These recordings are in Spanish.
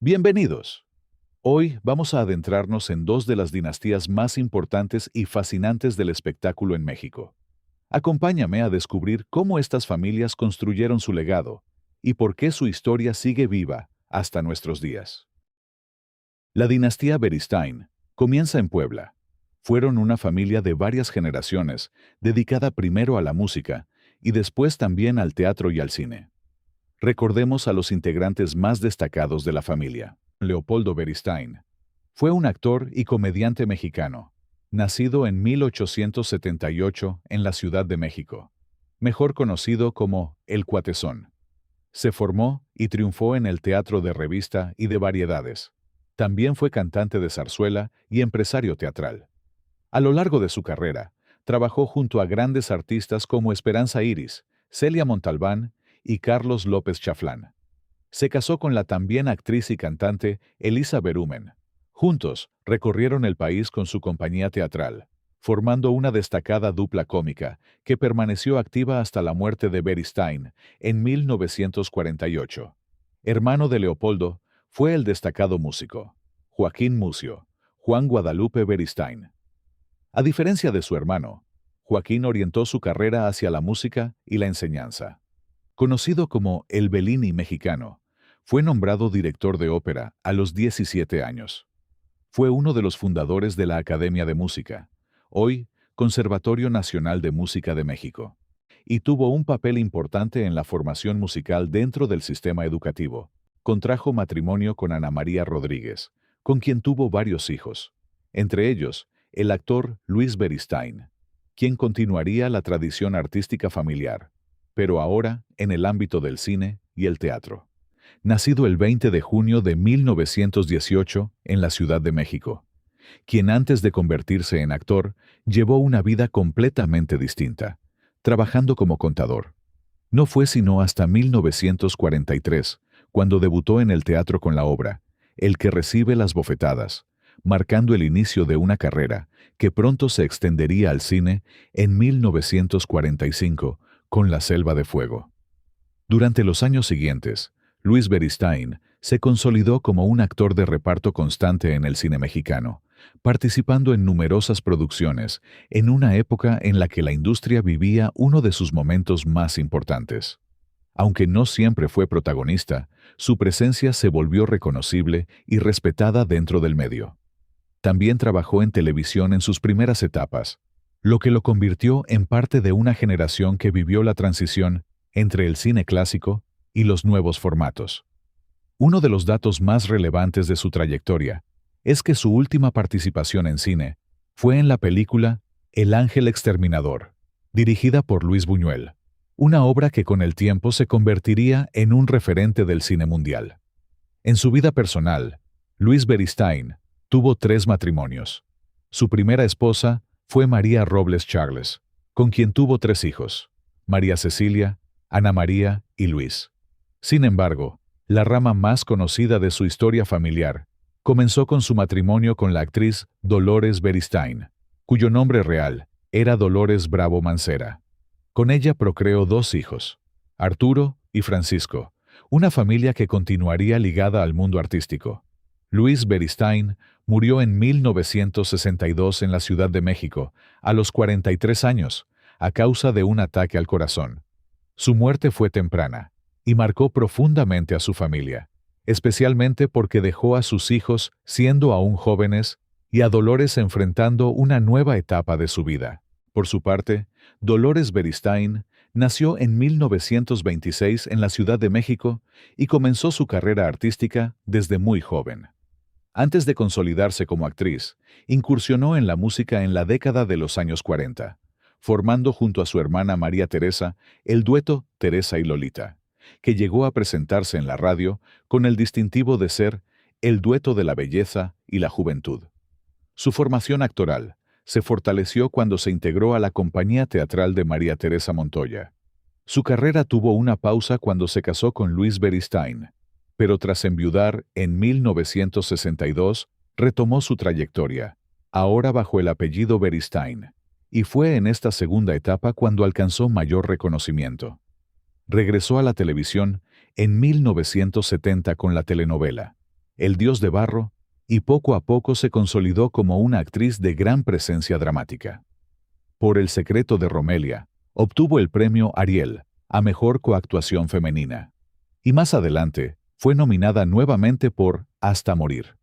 Bienvenidos. Hoy vamos a adentrarnos en dos de las dinastías más importantes y fascinantes del espectáculo en México. Acompáñame a descubrir cómo estas familias construyeron su legado y por qué su historia sigue viva hasta nuestros días. La dinastía Beristain comienza en Puebla. Fueron una familia de varias generaciones, dedicada primero a la música y después también al teatro y al cine. Recordemos a los integrantes más destacados de la familia. Leopoldo Beristain fue un actor y comediante mexicano, nacido en 1878 en la Ciudad de México, mejor conocido como El Cuatezón. Se formó y triunfó en el teatro de revista y de variedades. También fue cantante de zarzuela y empresario teatral. A lo largo de su carrera, trabajó junto a grandes artistas como Esperanza Iris, Celia Montalbán y Carlos López Chaflán. Se casó con la también actriz y cantante Elisa Berumen. Juntos, recorrieron el país con su compañía teatral, formando una destacada dupla cómica que permaneció activa hasta la muerte de Beristain en 1948. Hermano de Leopoldo, fue el destacado músico Joaquín Mucio, Juan Guadalupe Beristain. A diferencia de su hermano, Joaquín orientó su carrera hacia la música y la enseñanza. Conocido como el Bellini mexicano, fue nombrado director de ópera a los 17 años. Fue uno de los fundadores de la Academia de Música, hoy Conservatorio Nacional de Música de México, y tuvo un papel importante en la formación musical dentro del sistema educativo. Contrajo matrimonio con Ana María Rodríguez, con quien tuvo varios hijos, entre ellos el actor Luis Beristain, quien continuaría la tradición artística familiar, pero ahora en el ámbito del cine y el teatro. Nacido el 20 de junio de 1918 en la Ciudad de México, quien antes de convertirse en actor, llevó una vida completamente distinta, trabajando como contador. No fue sino hasta 1943, cuando debutó en el teatro con la obra El que recibe las bofetadas, marcando el inicio de una carrera que pronto se extendería al cine en 1945 con La Selva de Fuego. Durante los años siguientes, Luis Beristain se consolidó como un actor de reparto constante en el cine mexicano, participando en numerosas producciones en una época en la que la industria vivía uno de sus momentos más importantes. Aunque no siempre fue protagonista, su presencia se volvió reconocible y respetada dentro del medio. También trabajó en televisión en sus primeras etapas, lo que lo convirtió en parte de una generación que vivió la transición entre el cine clásico y los nuevos formatos. Uno de los datos más relevantes de su trayectoria es que su última participación en cine fue en la película El Ángel Exterminador, dirigida por Luis Buñuel, una obra que con el tiempo se convertiría en un referente del cine mundial. En su vida personal, Luis Beristain tuvo 3 matrimonios. Su primera esposa fue María Robles Charles, con quien tuvo 3 hijos, María Cecilia, Ana María y Luis. Sin embargo, la rama más conocida de su historia familiar comenzó con su matrimonio con la actriz Dolores Beristain, cuyo nombre real era Dolores Bravo Mancera. Con ella procreó 2 hijos, Arturo y Francisco, una familia que continuaría ligada al mundo artístico. Luis Beristain murió en 1962 en la Ciudad de México, a los 43 años, a causa de un ataque al corazón. Su muerte fue temprana y marcó profundamente a su familia, especialmente porque dejó a sus hijos siendo aún jóvenes y a Dolores enfrentando una nueva etapa de su vida. Por su parte, Dolores Beristain nació en 1926 en la Ciudad de México y comenzó su carrera artística desde muy joven. Antes de consolidarse como actriz, incursionó en la música en la década de los años 40, formando junto a su hermana María Teresa el dueto Teresa y Lolita, que llegó a presentarse en la radio con el distintivo de ser el dueto de la belleza y la juventud. Su formación actoral se fortaleció cuando se integró a la compañía teatral de María Teresa Montoya. Su carrera tuvo una pausa cuando se casó con Luis Beristain, pero tras enviudar en 1962 retomó su trayectoria, ahora bajo el apellido Beristain, y fue en esta segunda etapa cuando alcanzó mayor reconocimiento. Regresó a la televisión en 1970 con la telenovela El Dios de Barro, y poco a poco se consolidó como una actriz de gran presencia dramática. Por El secreto de Romelia, obtuvo el premio Ariel a Mejor Coactuación Femenina. Y más adelante, fue nominada nuevamente por Hasta morir.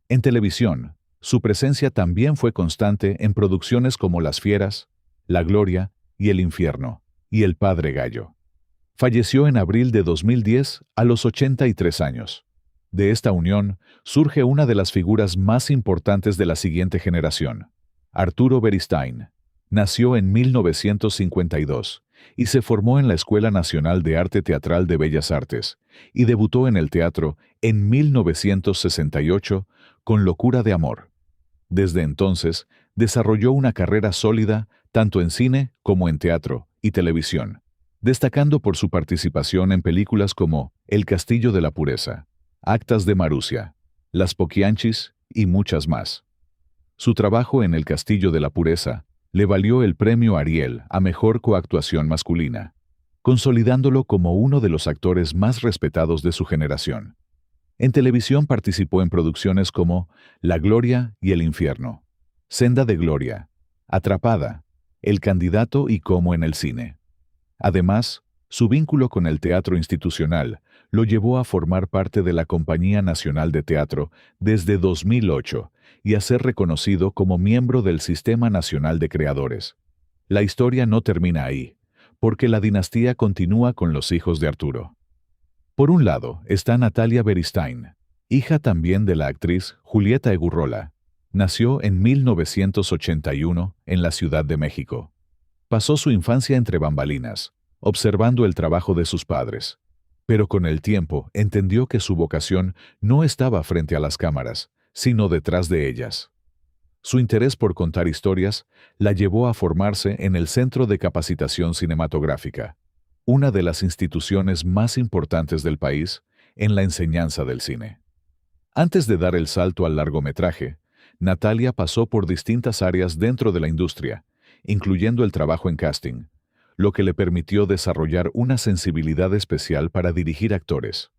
En televisión, su presencia también fue constante en producciones como Las Fieras, La Gloria y El Infierno, y El Padre Gallo. Falleció en abril de 2010 a los 83 años. De esta unión surge una de las figuras más importantes de la siguiente generación, Arturo Beristain. Nació en 1952 y se formó en la Escuela Nacional de Arte Teatral de Bellas Artes y debutó en el teatro en 1968 con Locura de Amor. Desde entonces, desarrolló una carrera sólida tanto en cine como en teatro y televisión, destacando por su participación en películas como El Castillo de la Pureza, Actas de Marusia, Las Poquianchis y muchas más. Su trabajo en El Castillo de la Pureza le valió el premio Ariel a Mejor Coactuación Masculina, consolidándolo como uno de los actores más respetados de su generación. En televisión participó en producciones como La Gloria y El Infierno, Senda de Gloria, Atrapada, El Candidato y Como en el cine. Además, su vínculo con el teatro institucional lo llevó a formar parte de la Compañía Nacional de Teatro desde 2008 y a ser reconocido como miembro del Sistema Nacional de Creadores. La historia no termina ahí, porque la dinastía continúa con los hijos de Arturo. Por un lado está Natalia Beristain, hija también de la actriz Julieta Egurrola. Nació en 1981 en la Ciudad de México. Pasó su infancia entre bambalinas, observando el trabajo de sus padres. Pero con el tiempo entendió que su vocación no estaba frente a las cámaras, sino detrás de ellas. Su interés por contar historias la llevó a formarse en el Centro de Capacitación Cinematográfica, una de las instituciones más importantes del país en la enseñanza del cine. Antes de dar el salto al largometraje, Natalia pasó por distintas áreas dentro de la industria, incluyendo el trabajo en casting, lo que le permitió desarrollar una sensibilidad especial para dirigir actores.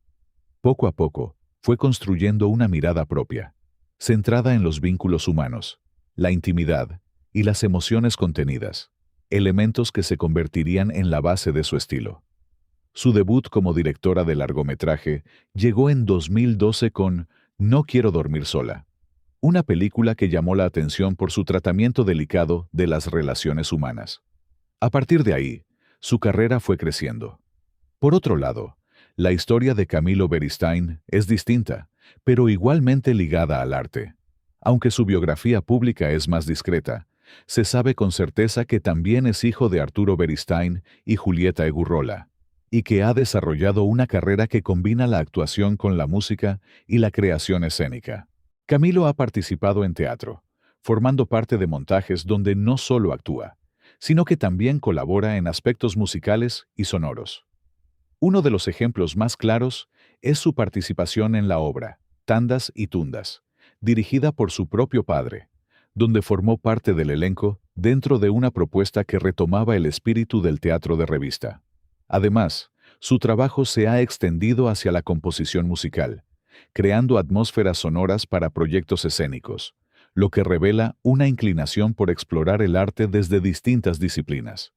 Poco a poco, fue construyendo una mirada propia, centrada en los vínculos humanos, la intimidad y las emociones contenidas, elementos que se convertirían en la base de su estilo. Su debut como directora de largometraje llegó en 2012 con No quiero dormir sola, una película que llamó la atención por su tratamiento delicado de las relaciones humanas. A partir de ahí, su carrera fue creciendo. Por otro lado, la historia de Camilo Beristain es distinta, pero igualmente ligada al arte. Aunque su biografía pública es más discreta, se sabe con certeza que también es hijo de Arturo Beristain y Julieta Egurrola, y que ha desarrollado una carrera que combina la actuación con la música y la creación escénica. Camilo ha participado en teatro, formando parte de montajes donde no solo actúa, sino que también colabora en aspectos musicales y sonoros. Uno de los ejemplos más claros es su participación en la obra Tandas y Tundas, dirigida por su propio padre, donde formó parte del elenco dentro de una propuesta que retomaba el espíritu del teatro de revista. Además, su trabajo se ha extendido hacia la composición musical, creando atmósferas sonoras para proyectos escénicos, lo que revela una inclinación por explorar el arte desde distintas disciplinas.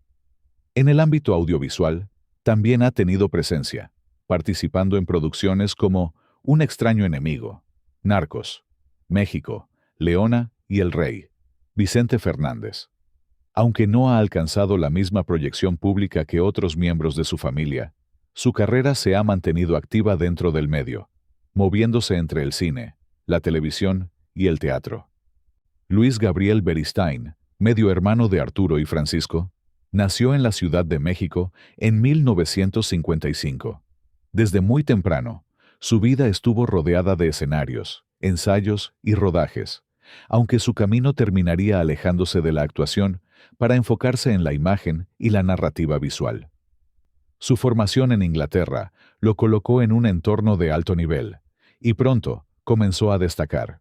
En el ámbito audiovisual, también ha tenido presencia, participando en producciones como Un extraño enemigo, Narcos, México, Leona y El Rey, Vicente Fernández. Aunque no ha alcanzado la misma proyección pública que otros miembros de su familia, su carrera se ha mantenido activa dentro del medio, moviéndose entre el cine, la televisión y el teatro. Luis Gabriel Beristain, medio hermano de Arturo y Francisco, nació en la Ciudad de México en 1955. Desde muy temprano, su vida estuvo rodeada de escenarios, ensayos y rodajes, aunque su camino terminaría alejándose de la actuación para enfocarse en la imagen y la narrativa visual. Su formación en Inglaterra lo colocó en un entorno de alto nivel, y pronto comenzó a destacar.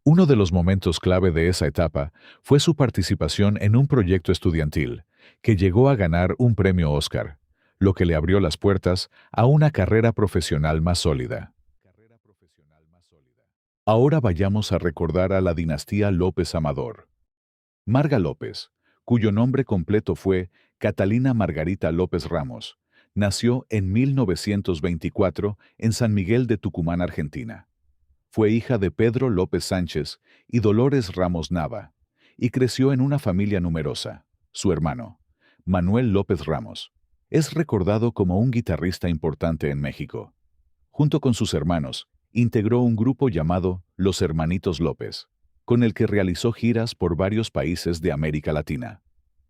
Uno de los momentos clave de esa etapa fue su participación en un proyecto estudiantil, que llegó a ganar un premio Oscar, lo que le abrió las puertas a una carrera profesional más sólida. Ahora vayamos a recordar a la dinastía López Amador. Marga López, cuyo nombre completo fue Catalina Margarita López Ramos, nació en 1924 en San Miguel de Tucumán, Argentina. Fue hija de Pedro López Sánchez y Dolores Ramos Nava, y creció en una familia numerosa. Su hermano, Manuel López Ramos, es recordado como un guitarrista importante en México. Junto con sus hermanos, integró un grupo llamado Los Hermanitos López, con el que realizó giras por varios países de América Latina.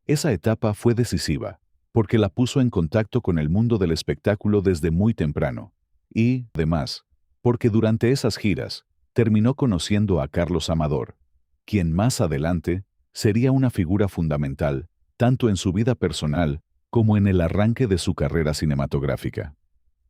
Esa etapa fue decisiva, porque la puso en contacto con el mundo del espectáculo desde muy temprano, y, además, porque durante esas giras, terminó conociendo a Carlos Amador, quien más adelante sería una figura fundamental, tanto en su vida personal como en el arranque de su carrera cinematográfica.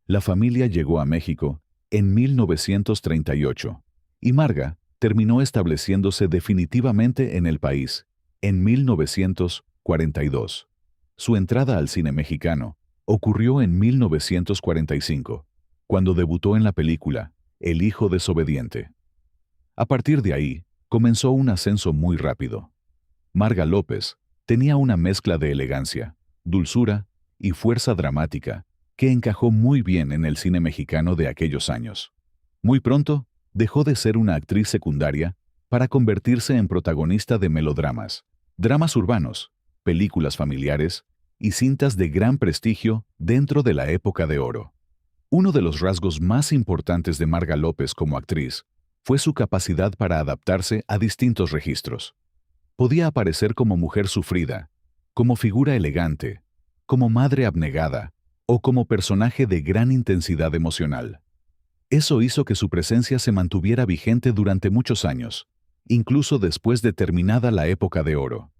La familia llegó a México en 1938, y Marga terminó estableciéndose definitivamente en el país en 1942. Su entrada al cine mexicano ocurrió en 1945, cuando debutó en la película El hijo desobediente. A partir de ahí, comenzó un ascenso muy rápido. Marga López tenía una mezcla de elegancia, dulzura y fuerza dramática que encajó muy bien en el cine mexicano de aquellos años. Muy pronto, dejó de ser una actriz secundaria para convertirse en protagonista de melodramas, dramas urbanos, películas familiares y cintas de gran prestigio dentro de la época de oro. Uno de los rasgos más importantes de Marga López como actriz fue su capacidad para adaptarse a distintos registros. Podía aparecer como mujer sufrida, como figura elegante, como madre abnegada o como personaje de gran intensidad emocional. Eso hizo que su presencia se mantuviera vigente durante muchos años, incluso después de terminada la época de oro.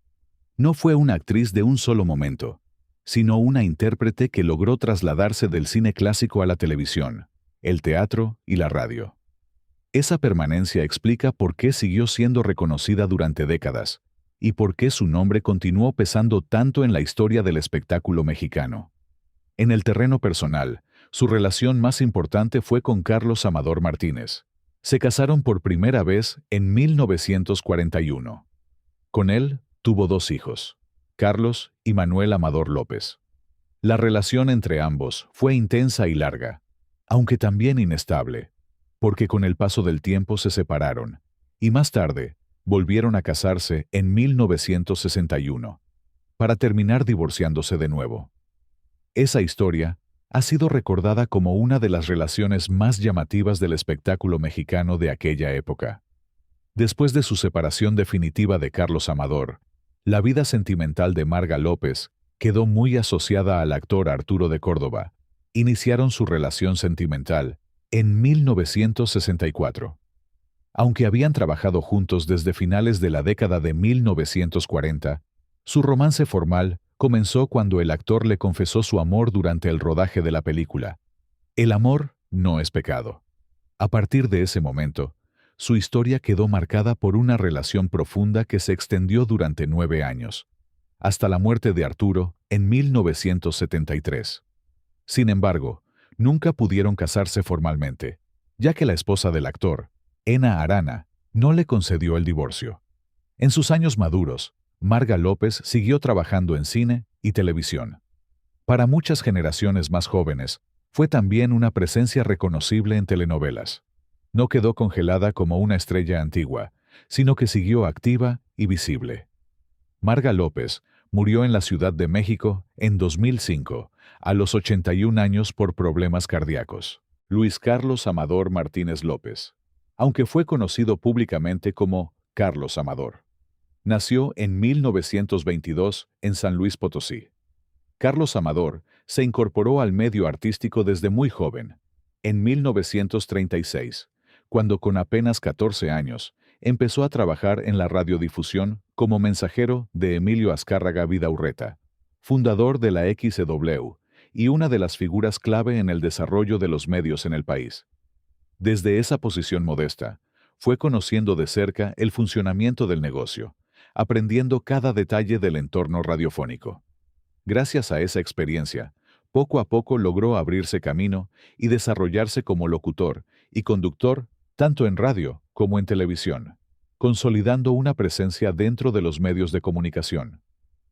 No fue una actriz de un solo momento, sino una intérprete que logró trasladarse del cine clásico a la televisión, el teatro y la radio. Esa permanencia explica por qué siguió siendo reconocida durante décadas y por qué su nombre continuó pesando tanto en la historia del espectáculo mexicano. En el terreno personal, su relación más importante fue con Carlos Amador Martínez. Se casaron por primera vez en 1941. Con él, tuvo 2 hijos, Carlos y Manuel Amador López. La relación entre ambos fue intensa y larga, aunque también inestable, porque con el paso del tiempo se separaron, y más tarde volvieron a casarse en 1961, para terminar divorciándose de nuevo. Esa historia ha sido recordada como una de las relaciones más llamativas del espectáculo mexicano de aquella época. Después de su separación definitiva de Carlos Amador, la vida sentimental de Marga López quedó muy asociada al actor Arturo de Córdoba. Iniciaron su relación sentimental en 1964. Aunque habían trabajado juntos desde finales de la década de 1940, su romance formal comenzó cuando el actor le confesó su amor durante el rodaje de la película. El amor no es pecado. A partir de ese momento, su historia quedó marcada por una relación profunda que se extendió durante 9 años, hasta la muerte de Arturo en 1973. Sin embargo, nunca pudieron casarse formalmente, ya que la esposa del actor, Ena Arana, no le concedió el divorcio. En sus años maduros, Marga López siguió trabajando en cine y televisión. Para muchas generaciones más jóvenes, fue también una presencia reconocible en telenovelas. No quedó congelada como una estrella antigua, sino que siguió activa y visible. Marga López murió en la Ciudad de México en 2005, a los 81 años por problemas cardíacos. Luis Carlos Amador Martínez López, aunque fue conocido públicamente como Carlos Amador. Nació en 1922 en San Luis Potosí. Carlos Amador se incorporó al medio artístico desde muy joven, en 1936, cuando con apenas 14 años empezó a trabajar en la radiodifusión como mensajero de Emilio Azcárraga Vidaurreta, fundador de la XW y una de las figuras clave en el desarrollo de los medios en el país. Desde esa posición modesta, fue conociendo de cerca el funcionamiento del negocio, aprendiendo cada detalle del entorno radiofónico. Gracias a esa experiencia, poco a poco logró abrirse camino y desarrollarse como locutor y conductor tanto en radio como en televisión, consolidando una presencia dentro de los medios de comunicación.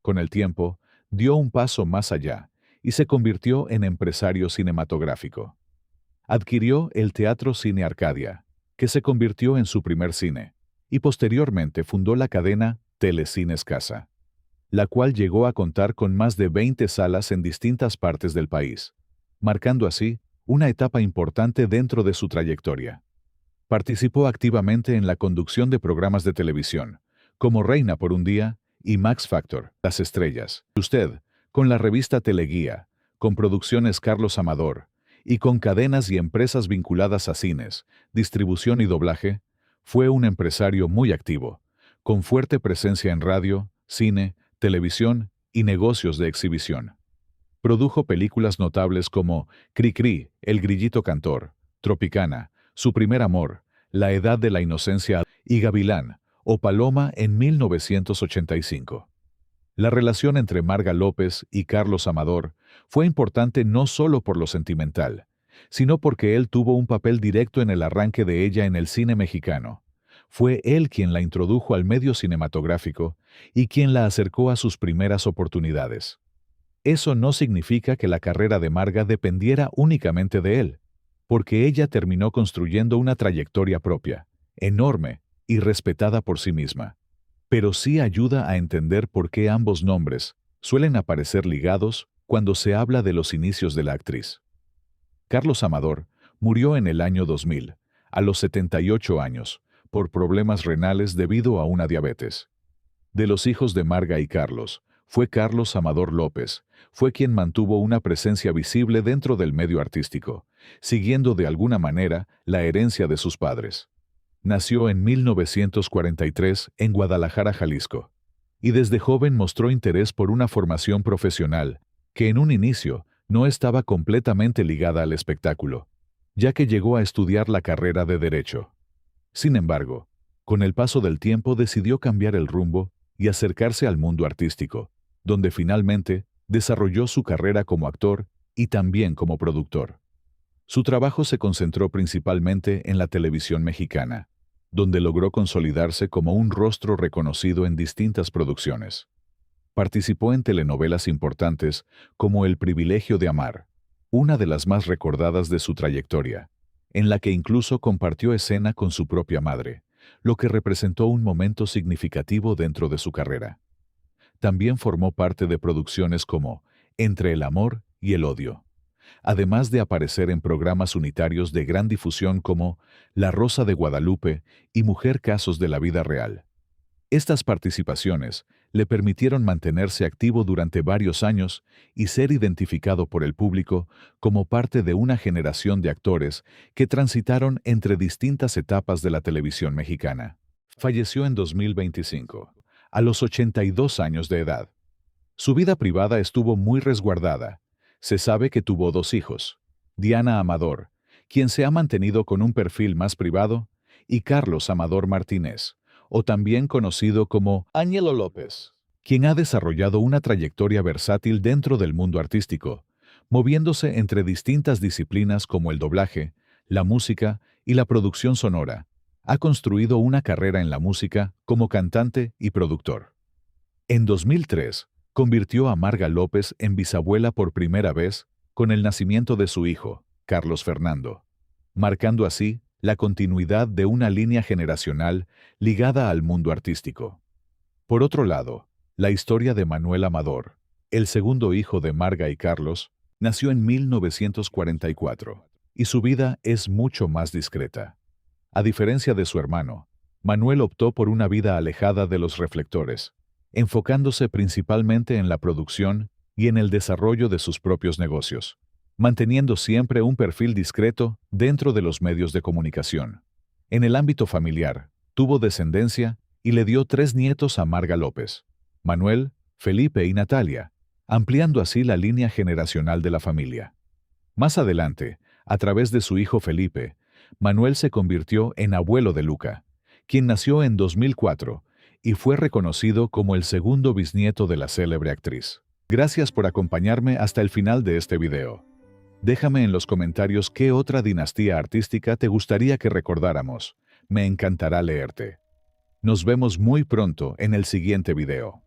Con el tiempo, dio un paso más allá y se convirtió en empresario cinematográfico. Adquirió el Teatro Cine Arcadia, que se convirtió en su primer cine, y posteriormente fundó la cadena Telecines Casa, la cual llegó a contar con más de 20 salas en distintas partes del país, marcando así una etapa importante dentro de su trayectoria. Participó activamente en la conducción de programas de televisión, como Reina por un día y Max Factor, Las Estrellas. Usted, con la revista Teleguía, con producciones Carlos Amador, y con cadenas y empresas vinculadas a cines, distribución y doblaje, fue un empresario muy activo, con fuerte presencia en radio, cine, televisión y negocios de exhibición. Produjo películas notables como Cri Cri, El Grillito Cantor, Tropicana, Su Primer Amor, La Edad de la Inocencia y Gavilán, o Paloma en 1985. La relación entre Marga López y Carlos Amador fue importante no solo por lo sentimental, sino porque él tuvo un papel directo en el arranque de ella en el cine mexicano. Fue él quien la introdujo al medio cinematográfico y quien la acercó a sus primeras oportunidades. Eso no significa que la carrera de Marga dependiera únicamente de él, porque ella terminó construyendo una trayectoria propia, enorme y respetada por sí misma. Pero sí ayuda a entender por qué ambos nombres suelen aparecer ligados cuando se habla de los inicios de la actriz. Carlos Amador murió en el año 2000, a los 78 años, por problemas renales debido a una diabetes. De los hijos de Marga y Carlos, fue Carlos Amador López, fue quien mantuvo una presencia visible dentro del medio artístico, siguiendo de alguna manera la herencia de sus padres. Nació en 1943 en Guadalajara, Jalisco, y desde joven mostró interés por una formación profesional que en un inicio no estaba completamente ligada al espectáculo, ya que llegó a estudiar la carrera de Derecho. Sin embargo, con el paso del tiempo decidió cambiar el rumbo y acercarse al mundo artístico, donde finalmente desarrolló su carrera como actor y también como productor. Su trabajo se concentró principalmente en la televisión mexicana, donde logró consolidarse como un rostro reconocido en distintas producciones. Participó en telenovelas importantes como El Privilegio de Amar, una de las más recordadas de su trayectoria, en la que incluso compartió escena con su propia madre, lo que representó un momento significativo dentro de su carrera. También formó parte de producciones como Entre el amor y el odio, además de aparecer en programas unitarios de gran difusión como La Rosa de Guadalupe y Mujer Casos de la Vida Real. Estas participaciones le permitieron mantenerse activo durante varios años y ser identificado por el público como parte de una generación de actores que transitaron entre distintas etapas de la televisión mexicana. Falleció en 2025, a los 82 años de edad. Su vida privada estuvo muy resguardada. Se sabe que tuvo 2 hijos, Diana Amador, quien se ha mantenido con un perfil más privado, y Carlos Amador Martínez, o también conocido como Ángelo López, quien ha desarrollado una trayectoria versátil dentro del mundo artístico, moviéndose entre distintas disciplinas como el doblaje, la música y la producción sonora. Ha construido una carrera en la música como cantante y productor. En 2003, convirtió a Marga López en bisabuela por primera vez con el nacimiento de su hijo, Carlos Fernando, marcando así la continuidad de una línea generacional ligada al mundo artístico. Por otro lado, la historia de Manuel Amador, el segundo hijo de Marga y Carlos, nació en 1944, y su vida es mucho más discreta. A diferencia de su hermano, Manuel optó por una vida alejada de los reflectores, enfocándose principalmente en la producción y en el desarrollo de sus propios negocios, manteniendo siempre un perfil discreto dentro de los medios de comunicación. En el ámbito familiar, tuvo descendencia y le dio 3 nietos a Marga López, Manuel, Felipe y Natalia, ampliando así la línea generacional de la familia. Más adelante, a través de su hijo Felipe, Manuel se convirtió en abuelo de Luca, quien nació en 2004 y fue reconocido como el segundo bisnieto de la célebre actriz. Gracias por acompañarme hasta el final de este video. Déjame en los comentarios qué otra dinastía artística te gustaría que recordáramos. Me encantará leerte. Nos vemos muy pronto en el siguiente video.